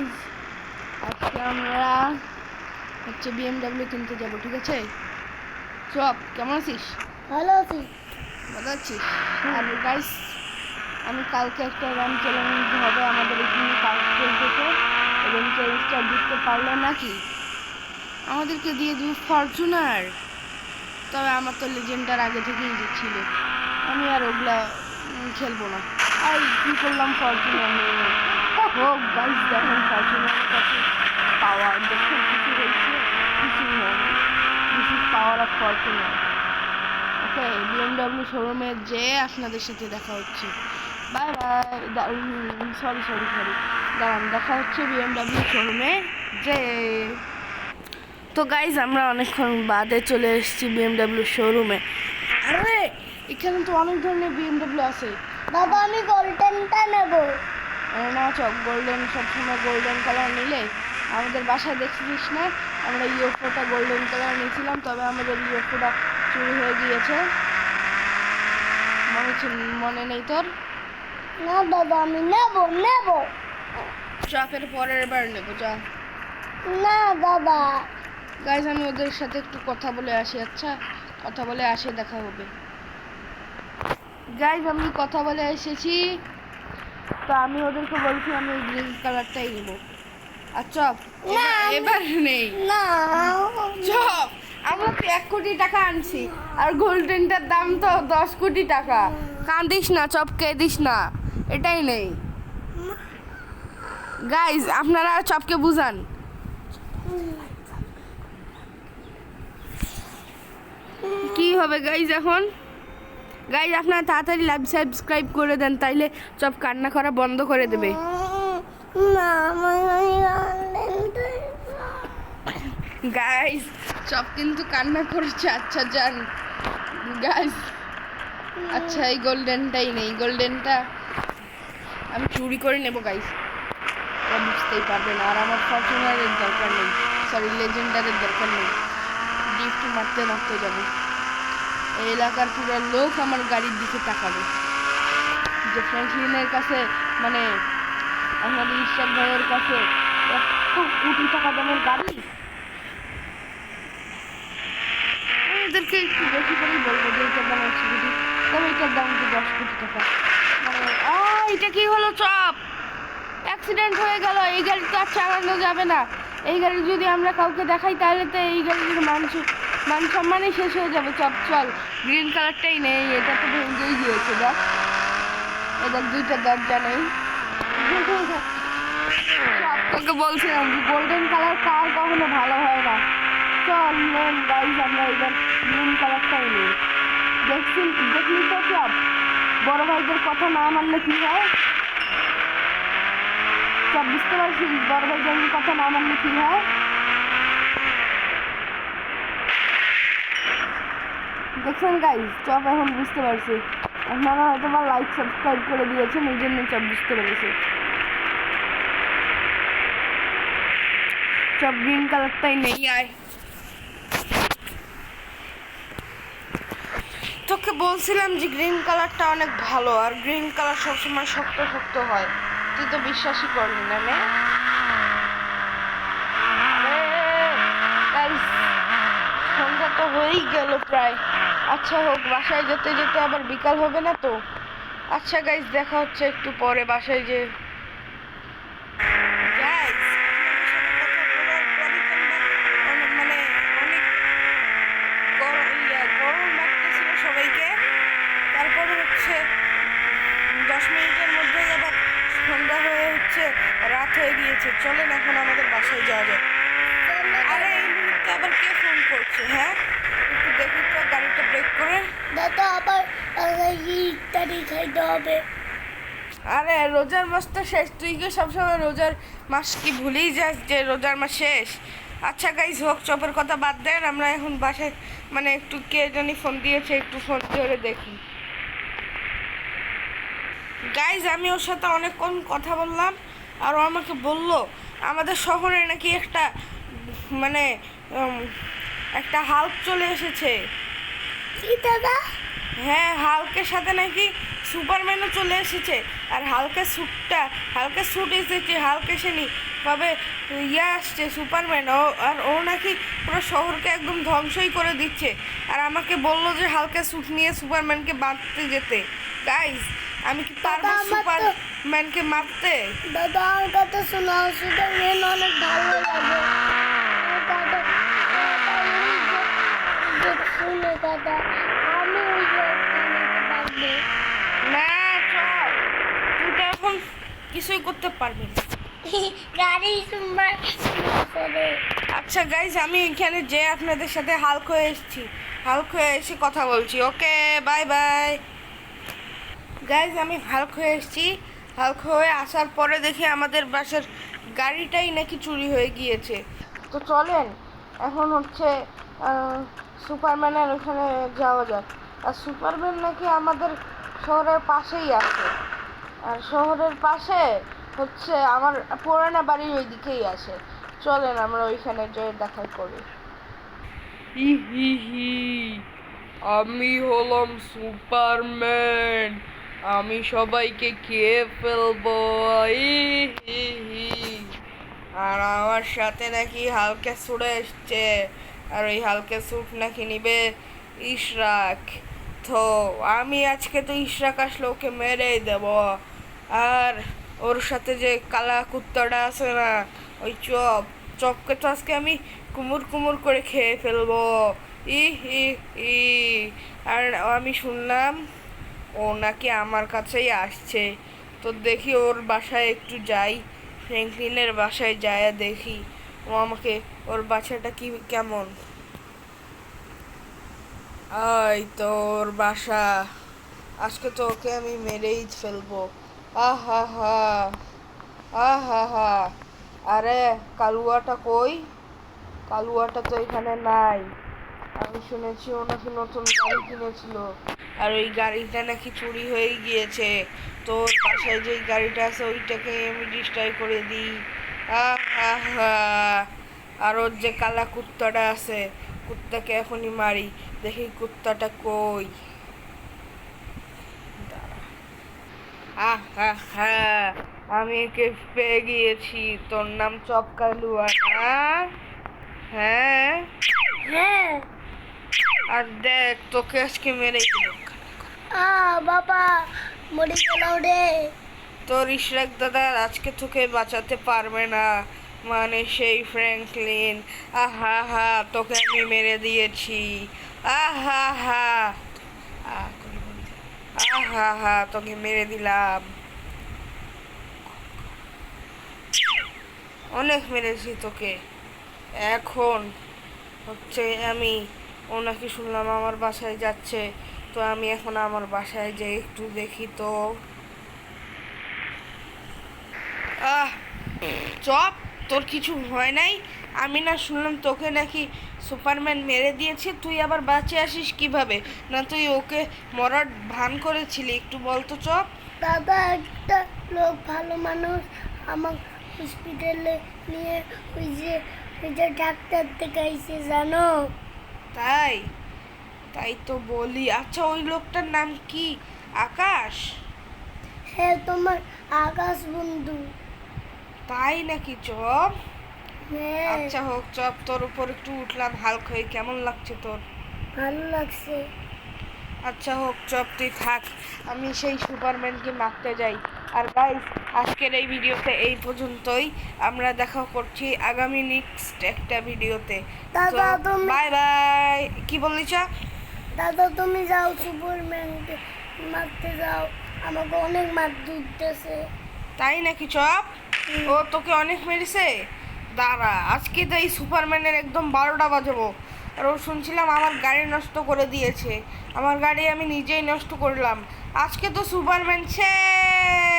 Guys, আজকে আমরা হচ্ছে বিএমডাব্লিউ কিনতে যাবো, ঠিক আছে? চপ, কেমন আছিস? ভালো আছি। ভালো আছিস? আর গাইজ, আমি কালকে একটা রান চ্যালেঞ্জ হবে আমাদের এখানে কাজ চলতেছে, এবং চ্যালেঞ্জটা জিততে পারলে নাকি আমাদেরকে দিয়ে দিব ফরচুনার। তবে আমার তো লেজেন্ডার আগে থেকেই ছিল, আমি আর ওগুলা খেলবো না। আর কী করলাম ফরচুনার নিয়ে? হোক গাইজ, দেখেন ফরচুনারের কাছে পাওয়ার দেখুন, কিছু হয়েছে, কিছুই হয়নি। This is power of Fortuner. Okay, BMW শোরুমে যে আপনাদের সাথে দেখা হচ্ছে। Bye bye. সরি দাঁড়ান, দেখা হচ্ছে বিএমডাব্লিউ শোরুমে যে। তো গাইজ, আমরা অনেকক্ষণ বাদে চলে এসেছি বিএমডাব্লিউ শোরুমে। আরে এখানে তো অনেক ধরনের বিএমডাব্লিউ আছে। বাবা, আমি গোল্ডেনটা নেব। না চক, গোল্ডেন সবসময় গোল্ডেন কালার নিলে আমাদের বাসায় দেখছিস না, আমরা ইউএফওটা গোল্ডেন কালার নিয়েছিলাম, তবে আমাদের ইউএফওটা চুরি হয়ে গিয়েছে। মনে নেই তোর? না বাবা, আমি নেব। চপের পরের বার নেবো, যা। না বাবা। গাইজ, আমি ওদের সাথে একটু কথা বলে আসি। আচ্ছা, কথা বলে আসে, দেখা হবে। গাইজ, আমি কথা বলে এসেছি, তো আমি ওদেরকে বলছি আমি গ্রিন কালারটাই নেবো। আর চপ, এবার নেই না চপ, আমরা তো 1 কোটি টাকা আনছি, আর গোল্ডেনটার দাম তো 10 কোটি টাকা। কান্দিস না চপ, কেঁদিস না, এটাই নেই। গাইজ, আপনারা চপকে বুঝান। কি হবে গাইজ এখন? গাইজ, আপনারা তাড়াতাড়ি লাইভ সাবস্ক্রাইব করে দেন, তাইলে চপ কান্না করা বন্ধ করে দেবে। না গাইজ, চপ কিন্তু কান্না করেছে। আচ্ছা যান গাইজ। আচ্ছা, এই গোল্ডেনটাই নেই, গোল্ডেনটা আমি চুরি করে নেবো গাইজ, ওরা বুঝতেই পারবে না। আর আমার ফরচুনারের দরকার নেই, সরি লেজেন্ডারের দরকার নেই। গিফট মারতে যাবো, এই এলাকার পুরো লোক আমার গাড়ির দিকে তাকাবে। যে ফ্র্যাঙ্কলিনের কাছে, মানে আমাদের ইশাক ভাইয়ের কাছে 1 কোটি টাকা দামের গাড়ি, এদেরকে একটু বেশি করেই বলবো যে এটার দাম 100 কোটি, তবে এটার দাম তো 10 কোটি টাকা। মানে এটা কি হলো চপ? অ্যাক্সিডেন্ট হয়ে গেল, এই গাড়ি তো আর চালানো যাবে না। এই গাড়ি যদি আমরা কাউকে দেখাই তাহলে তো এই গাড়ির মান সম্মানই শেষ হয়ে যাবে। চপ চল, গ্রিন কালারটাই নেই, এটা তো ভেঙেই গিয়েছে। দেখ, এদের 2টা দরজা নেই। চপ, তোকে বলছিলাম যে গোল্ডেন কালার কার কখনো ভালো হয় না। চল নেন গাইজ, আমরা এবার গ্রিন কালারটাই নেই। দেখলি তো চপ, বড় ভাইদের কথা না মানলে কি হয়? সব বুঝতে পারছিস, বড় ভাইদের কথা না মানলে কি হয়? দেখছেন গাইজ, চপ এখন বুঝতে পারছি। আপনারা হয়তো বা লাইক সাবস্ক্রাইব করে দিয়েছেন, এই জন্য চপ বুঝতে পেরেছে। চপ গ্রিন কালারটাই নেই। আয়, তোকে বলছিলাম যে গ্রিন কালারটা অনেক ভালো, আর গ্রিন কালার সবসময় শক্ত শক্ত হয়। তুই তো বিশ্বাসই করলি না। সন্ধ্যা তো হয়েই গেল প্রায়। আচ্ছা হোক, বাসায় যেতে যেতে আবার বিকাল হবে না তো? আচ্ছা গাইজ, দেখা হচ্ছে একটু পরে বাসায় যে। গরম লাগতেছিল সবাইকে, তারপরে হচ্ছে 10 মিনিটের মধ্যে আবার সন্ধ্যা হয়ে হচ্ছে রাত হয়ে গিয়েছে। চলেন এখন আমাদের বাসায় যাওয়া যায়। আরে এই মুহূর্তে আবার কে ফোন করছে? হ্যাঁ, একটু দেখি তো, গাড়িটা ব্রেক করে। দাদা, আবার ইত্যাদি খাইতে হবে। আরে রোজার মাস তো শেষ, তুই কি সবসময় রোজার মাস কি ভুলেই যাস যে রোজার মাস শেষ? আচ্ছা গাইজ, হোক, চপের কথা বাদ দেন, আমরা এখন বাসায়, মানে একটু কে জানি ফোন দিয়েছে, একটু ফোন ধরে দেখি। গাইজ, আমি ওর সাথে অনেকক্ষণ কথা বললাম, আর ও আমাকে বলল আমাদের শহরে নাকি একটা, মানে একটা হাল্ক চলে এসেছে। কি দাদা? হ্যাঁ, হাল্কের সাথে নাকি সুপারম্যানও চলে এসেছে, আর হালকা স্যুট এসেছে, হালকা সেনি ভাবে আসছে সুপারম্যান, আর ও নাকি পুরো শহরকে একদম ধ্বংসই করে দিচ্ছে। আর আমাকে বললো যে হালকা স্যুট নিয়ে সুপারম্যানকে মারতে যেতে। গাইস, আমি কি পারবো দাদা, আমার তো- সুপারম্যানকে মারতে? দাদা আমার কথা শোনাও, সুপারম্যান অনেক ভালো লাগে। আমার কথা শুনে কথা, আমি ওই যে পারবো। না, চল, তুই তো এখন কিছুই করতে পারবি না। গাড়ি সুম্বার আচ্ছা গাইজ, আমি এখানে যে আপনাদের সাথে হাল্ক হয়ে এসে কথা বলছি। ওকে, বাই বাই। গাইজ, আমি হাল্ক হয়ে আসার পরে দেখি আমাদের বাসার গাড়িটাই নাকি চুরি হয়ে গিয়েছে। তো চলেন এখন হচ্ছে সুপারম্যানের ওখানে যাওয়া যাক। আর সুপারম্যান নাকি আমাদের শহরের পাশেই আছে, আর শহরের পাশে হচ্ছে আমার পুরানা বাড়ির ওই দিকেই আসে। চলেন আমরা ওইখানে যেয়ে দেখা করি। হি হি হি, আমি হলাম সুপারম্যান, আমি সবাইকে খেয়ে ফেলবো। হি হি হি। আর আমার সাথে নাকি হালকা স্যুট এসছে, আর ওই হালকা স্যুট নাকি নিবে ইশরাক। তো আমি আজকে তো ইশরাক আসলে ওকে মেরেই দেব। আর ওর সাথে যে কালা কুত্তাটা আছে না, ওই চপকে তো আজকে আমি কুমুর করে খেয়ে ফেলবো। ই হি হি। আর আমি শুনলাম ও নাকি আমার কাছেই আসছে, তো দেখি ওর বাসায় একটু যাই, ফ্র্যাঙ্কলিনের বাসায় যায় দেখি ও আমাকে, ওর বাসাটা কি কেমন। আই তোর বাসা, আজকে তো ওকে আমি মেরেই ফেলবো। আহা হা, আহা হা। আরে কালুয়াটা কই? কালুয়াটা তো এখানে নাই। আমি শুনেছি ও নাকি নতুন গাড়ি কিনেছিল, আর ওই গাড়িটা নাকি চুরি হয়ে গিয়েছে। তো ওর বাসায় যে গাড়িটা আছে ওইটাকে আমি ডিস্ট্রয় করে দিই। আহা হা। আর ওর যে কালা কুত্তাটা আছে, কুত্তাকে এখনই মারি, দেখি কুত্তাটা কই। আহা হা, আমি একে পেয়ে গিয়েছি। তোর নাম চপকালুয়া না? হ্যাঁ, হ্যাঁ। আর দেখ তোকে আজকে মেরেই দেবো। বাবা মরে গেল রে। তোর ইশরাক দাদা আজকে তোকে বাঁচাতে পারবে না, মানে সেই ফ্র্যাঙ্কলিন। আহা হা, তোকে আমি মেরে দিয়েছি। আহা হা, আহা হা, তোকে মেরে দিলাম। অনেক মেরেছি তোকে। এখন হচ্ছে আমি, ও নাকি শুনলাম আমার বাসায় যাচ্ছে, তো আমি এখন আমার বাসায় যাই একটু দেখি তো। আহ চপ, তোর কিছু হয় নাই? আমি না শুনলাম তোকে নাকি সুপারম্যান মেরে দিয়েছে, তুই আবার বাঁচে আসিস কিভাবে? না তুই ওকে মরার ভান করেছিলি? একটু বলতো চপ। দাদা একটা লোক ভালো মানুষ আমার হসপিটালে নিয়ে ওই যে ডাক্তার দেখাইছে জানো। তাই? তাই তো বলি। আচ্ছা ওই লোকটার নাম কি? আকাশ? হ্যাঁ, তোমার আকাশ বন্ধু। তাই নাকি চপ? হ্যাঁ, আচ্ছা হোক চপ, তোর উপর একটু উঠলাম হালক হয়ে, কেমন লাগছে তোর? ভালো লাগছে। আচ্ছা হোক চপ, তুই থাক, আমি সেই সুপারম্যানকে মারতে যাই। আর গাইস, আজকের এই ভিডিওতে এই পর্যন্তই। আমরা দেখা করছি আগামী নেক্সট একটা ভিডিওতে। দাদা, তুমি- বাই বাই। কি বললি চা? দাদা তুমি যাও সুপারম্যানকে মারতে যাও, আমাকে অনেক মার দিতেছে। তাই নাকি চপ? ও তোকে অনেক মেরেছে? দাঁড়া, আজকে তো এই সুপারম্যানের একদম 12টা বাজাবো। আর ও শুনছিলাম আমার গাড়ি নষ্ট করে দিয়েছে, আমার গাড়ি আমি নিজেই নষ্ট করলাম। আজকে তো সুপারম্যান শেষ।